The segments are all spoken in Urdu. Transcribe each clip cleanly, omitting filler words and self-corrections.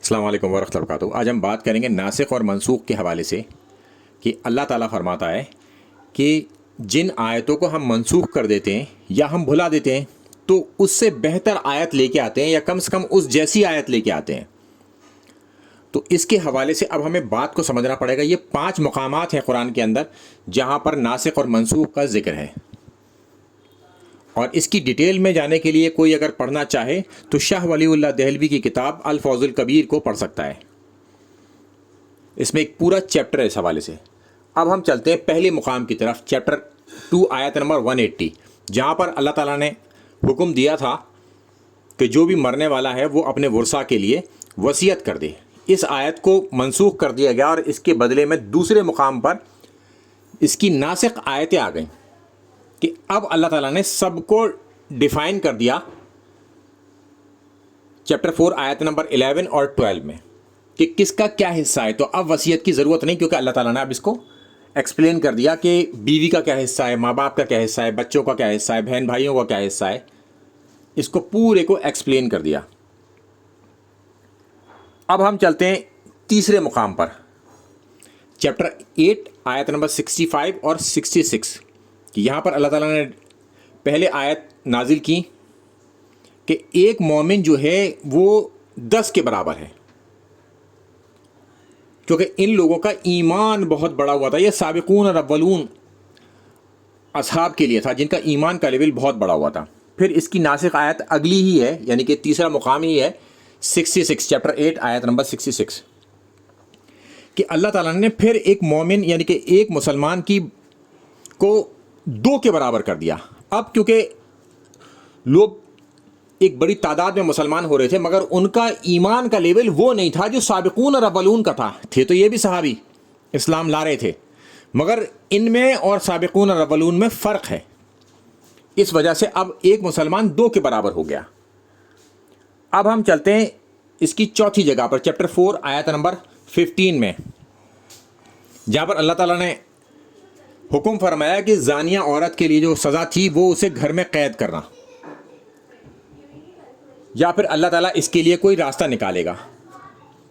السلام علیکم ورحمۃ اللہ وبرکاتہ۔ آج ہم بات کریں گے ناسخ اور منسوخ کے حوالے سے کہ اللہ تعالیٰ فرماتا ہے کہ جن آیتوں کو ہم منسوخ کر دیتے ہیں یا ہم بھلا دیتے ہیں تو اس سے بہتر آیت لے کے آتے ہیں یا کم سے کم اس جیسی آیت لے کے آتے ہیں۔ تو اس کے حوالے سے اب ہمیں بات کو سمجھنا پڑے گا۔ یہ 5 مقامات ہیں قرآن کے اندر جہاں پر ناسخ اور منسوخ کا ذکر ہے، اور اس کی ڈیٹیل میں جانے کے لیے کوئی اگر پڑھنا چاہے تو شاہ ولی اللہ دہلوی کی کتاب الفوز الکبیر کو پڑھ سکتا ہے۔ اس میں ایک پورا چیپٹر ہے اس حوالے سے۔ اب ہم چلتے ہیں پہلے مقام کی طرف، چیپٹر 2 آیت نمبر 180، جہاں پر اللہ تعالیٰ نے حکم دیا تھا کہ جو بھی مرنے والا ہے وہ اپنے ورثاء کے لیے وصیت کر دے۔ اس آیت کو منسوخ کر دیا گیا اور اس کے بدلے میں دوسرے مقام پر اس کی ناسخ آیتیں آ گئیں کہ اب اللہ تعالیٰ نے سب کو ڈیفائن کر دیا چیپٹر 4 آیت نمبر 11 اور 12 میں کہ کس کا کیا حصہ ہے۔ تو اب وصیت کی ضرورت نہیں، کیونکہ اللہ تعالیٰ نے اب اس کو ایکسپلین کر دیا کہ بیوی کا کیا حصہ ہے، ماں باپ کا کیا حصہ ہے، بچوں کا کیا حصہ ہے، بہن بھائیوں کا کیا حصہ ہے۔ اس کو پورے کو ایکسپلین کر دیا۔ اب ہم چلتے ہیں تیسرے مقام پر، چیپٹر 8 آیت نمبر 65 اور 66، کہ یہاں پر اللہ تعالیٰ نے پہلے آیت نازل کی کہ ایک مومن جو ہے وہ 10 کے برابر ہے، کیونکہ ان لوگوں کا ایمان بہت بڑا ہوا تھا۔ یہ سابقون اور اولون اصحاب کے لیے تھا جن کا ایمان کا لیول بہت بڑا ہوا تھا۔ پھر اس کی ناسخ آیت اگلی ہی ہے، یعنی کہ تیسرا مقام ہی ہے 66، چیپٹر 8 آیت نمبر 66، کہ اللہ تعالیٰ نے پھر ایک مومن یعنی کہ ایک مسلمان کو 2 کے برابر کر دیا۔ اب کیونکہ لوگ ایک بڑی تعداد میں مسلمان ہو رہے تھے مگر ان کا ایمان کا لیول وہ نہیں تھا جو سابقون اور اولون کا تھا۔ تھے تو یہ بھی صحابی اسلام لا رہے تھے، مگر ان میں اور سابقون اور اولون میں فرق ہے۔ اس وجہ سے اب ایک مسلمان 2 کے برابر ہو گیا۔ اب ہم چلتے ہیں اس کی چوتھی جگہ پر، چیپٹر 4 آیت نمبر 15 میں، جہاں پر اللہ تعالیٰ نے حکم فرمایا کہ زانیہ عورت کے لیے جو سزا تھی وہ اسے گھر میں قید کرنا، یا پھر اللہ تعالیٰ اس کے لیے کوئی راستہ نکالے گا۔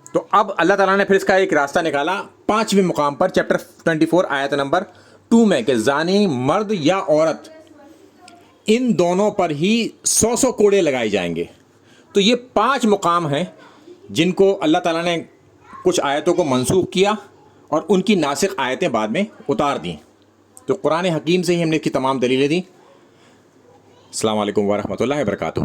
تو اب اللہ تعالیٰ نے پھر اس کا ایک راستہ نکالا 5ویں مقام پر، چیپٹر 24 آیت نمبر 2 میں، کہ زانی مرد یا عورت ان دونوں پر ہی 100 کوڑے لگائے جائیں گے۔ تو یہ 5 مقام ہیں جن کو اللہ تعالیٰ نے کچھ آیتوں کو منسوخ کیا اور ان کی ناسخ آیتیں بعد میں اتار دیں۔ تو قرآن حکیم سے ہی ہم نے اس کی تمام دلیلیں دیں۔ السلام علیکم ورحمۃ اللہ وبرکاتہ۔